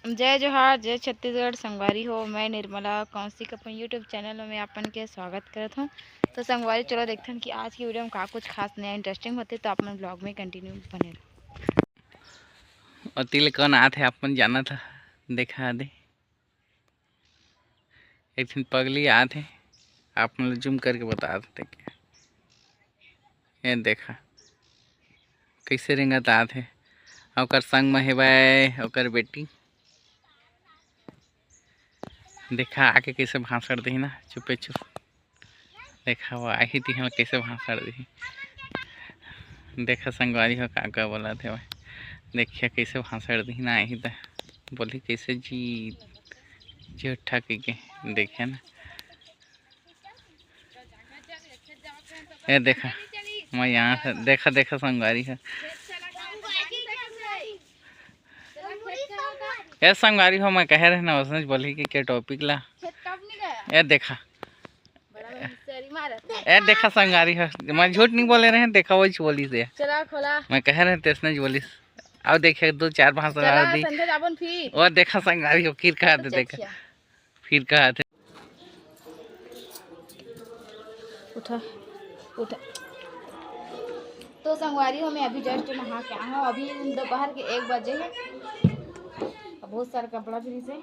जय जोहार, जय छत्तीसगढ़। संगवारी हो, मैं निर्मला कौशिक अपन यूट्यूब चैनल में अपन के स्वागत करत हूँ। तो संगवारी चलो देखते हैं कि आज की वीडियो में का कुछ खास नया इंटरेस्टिंग होते, तो अपन ब्लॉग में कंटिन्यू बने रहो। और तिल कौन आते अपन जाना था, देखा दे एक दिन पगली आते आप मतलब जूम करके बता देते क्या। ये देखा कैसे रेंगत आते और संग में हेबाय और बेटी देखा आके कैसे भाषण दी ना चुपे चुप। देखा वो आई थी हम कैसे भाषण दी। देखा संगवारी हो का बोला थे भाई, देखिए कैसे भाषण दी ना आई था। बोली कैसे जी उठा के देखे ना। ये देखा मैं यहाँ से देखा संगवारी है। ये संगवारी हो मैं कह रहे ना उसने बोली कि क्या टॉपिक ला। ये देखा संगवारी है, मैं झूठ नहीं बोले रहे। देखा वही बोली से मैं कह रहे थे उसने बोली। अब देखे 2-4 भाषा दी और देखा संगवारी हो फिर कहा थे। देखा फिर कहा थे उठा उठा। तो संगवारी हो, मैं अभी जस्ट नहा के आया हूँ। अभी दोपहर के 1 बजे है। बहुत सारा कपड़ा फिर से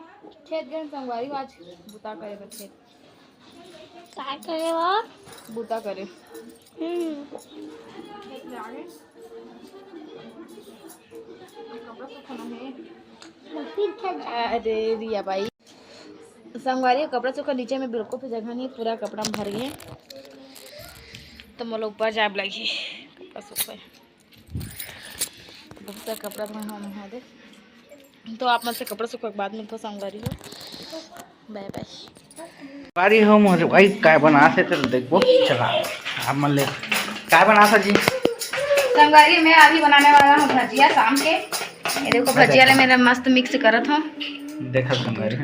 खेत गए संगवारी हो। आज बुता करे खेत क्या करे बुता करे खेत में आगे कपड़ा सुखाना है। अरे रिया भाई संगवारी कपड़ा सूखा नीचे में बिल्कुल भी जगह नहीं, पूरा कपड़ा में भर गए। तो मोला ऊपर जाए लगी कपड़ा सूखा बहुत सारा कपड़ा तो मैं दे। तो आप मुझसे कपड़ा सूखा के बाद में तो संगवारी हो बाय बाय। संगवारी हो मोर भाई काय बना से तो देखो चला आप मन ले काय बना सा जी। संगवारी मैं अभी बनाने वाला हूँ भजिया शाम के। ये देखो भजिया ले मेरा मस्त मिक्स करत हूँ। देखा संगवारी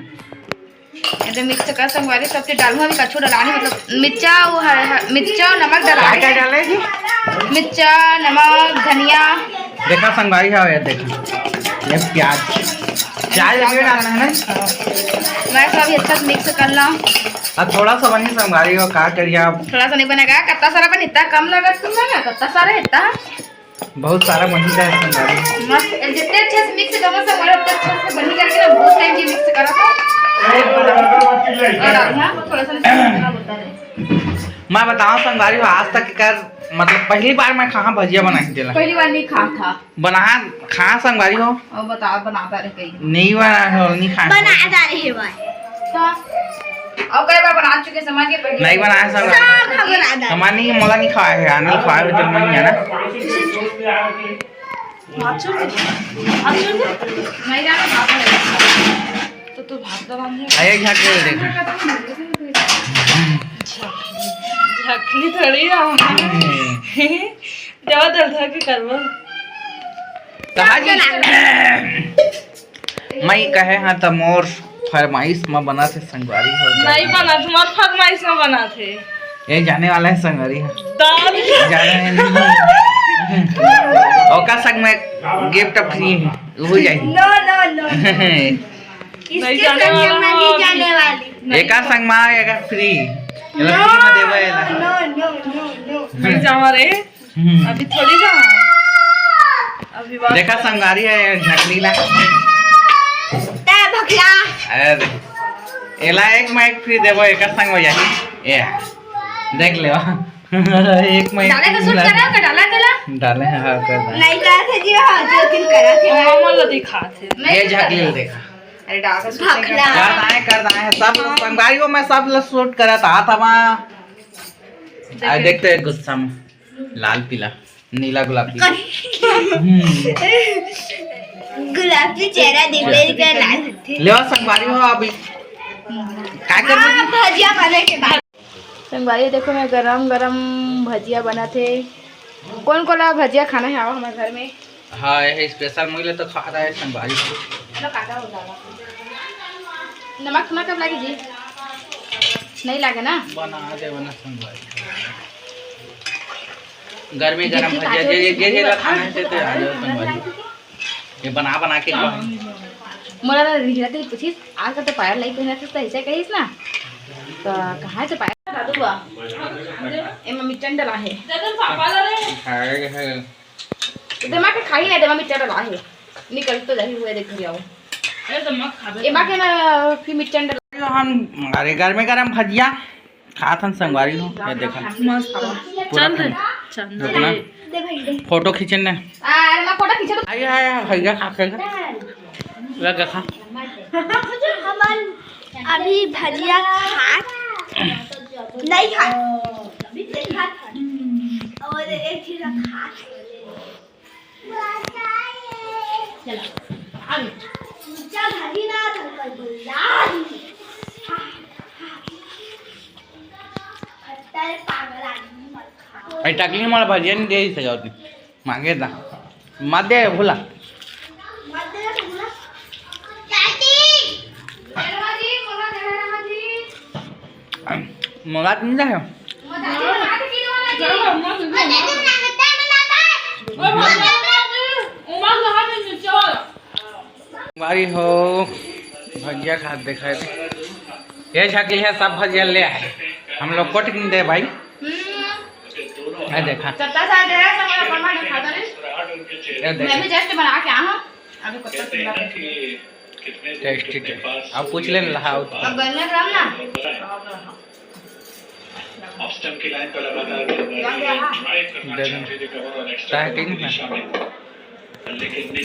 इधर मिक्स कर संगवारी सबसे डालूंगा। अभी कछु डालानी मतलब मिर्चा वो मिर्चा नमक डाला क्या डाले जी। मिर्चा नमक धनिया। देखा संगवारी है ये देखा ये प्याज भी डालना है ना। मैं तो अभी अच्छा से मिक्स कर ला। अब थोड़ा सा बनी संगवारी हो का करिए आप। थोड़ा सा नहीं बनेगा कितना सारा बन इतना कम लगा तुमने कितना सारा इतना बहुत सारा बनी है संगवारी मस्त। जितने अच्छे से मिक्स करो संगवारी उतने अच्छे से बनी करके ना बहुत टाइम की मिक्स करा था। मैं बताऊं संगवारी आज तक कर मतलब पहली बार मैं कहाँ भजिया बना के दिला। पहली बार नहीं खा था बना खा संगवारी हो और बता बनाता रहे कहीं नहीं बना हो नहीं खा बनाता रहे भाई और कई बार बना चुके समझ के पहले नहीं बनाया संगवारी हमारे नहीं मोला नहीं खाया है आने खाया है जब नहीं है ना नहीं जाना तो भात दबा आए झाके देखा झकली थोड़ी ना जब दर्द की करबो मैं कहे हाँ तो मोर फरमाइश में बना थे संगवारी हो नहीं बना तुम्हारा फरमाइश में बना थे। ये जाने वाला है संगवारी है दाल जाने और का संग में गिफ्ट फ्री है हो जाए नो नो नो नहीं जाने वाला एक संग में आएगा फ्री में देवे नो नो नो नो नहीं जावा रे अभी थोड़ी जा अभी बात देखा संगवारी है झकली ला भखला। अरे एला एक में एक फ्री देबो एक संग हो जाए ये देख ले एक में डाले तो शूट करा का डाला चला डाले हां कर नहीं करा था जी। हां जो दिन करा थे मामा लो दिखा थे ये झकली देखा अरे डाल का शूट कर दाए सब संगवारी को मैं सब शूट करा था आ देखते हैं गुस्सा में लाल पीला नीला गुलाबी गुलाबी चेहरा दिखले का लाल ले संगवारी हो अभी क्या कर भजिया बने के बाद संगवारी देखो मैं गरम गरम भजिया बना थे। कौन कौन भजिया खाना है आओ हमारे घर में। हाँ ये स्पेशल मिले तो खा रहा है संगवारी लो काटा हो जाएगा। नमक नमक कब लगी जी नहीं लगे ना बना संगवारी गर्मी गरम भजिया जे खाना है तो आ जाओ संगवारी ये बना के मला रिहिला तरी पूछीस आज का तो पायल लाई पहना तो ऐसा कहीस ना तो कहाँ से पायल दादू बुआ ए मम्मी चंडल आहे दिमाग के खाई नहीं दे मम्मी चंडल आहे निकल तो जाही हुए देख लिया ए माँ के ना फिर मिर्च चंडल हम अरे घर में गरम भजिया खात हन संगवारी हो ये देखा चंद रुकना फोटो खींचन ने अरे माँ फोटो खींचा तो आय आय भैया खा के लगा खा हमन अभी भजिया खात नहीं खात और एक चीज खात चलो आगे चल भजी ना तो बोला तेरे पागल आदमी मत खा आई टाकली मला भजिया नहीं दे सजावती मांगे ना मत दे भूला मत दे तो बोला चाची रेवा जी बोला रेवा जी मगात नहीं जाए मजा आ की वाला जी मत दे संगवारी हो भजिया खात देखा ये झाकी है सब भजिया ले आए हम लोग कोट नहीं दे भाई ये देखा चट्टा सा दे रहा है सब बना के खाता रे ये मैं देखा भी जस्ट बना के आया हूं अभी कुत्ता सुन रहा है टेस्टी टेस्ट अब पूछ ले लहाओ अब बनने ग्राम ना ऑस्टम की लाइन पर लगातार ड्राइव करना चाहते थे कवर और एक्स्ट्रा टाइटिंग में लेकिन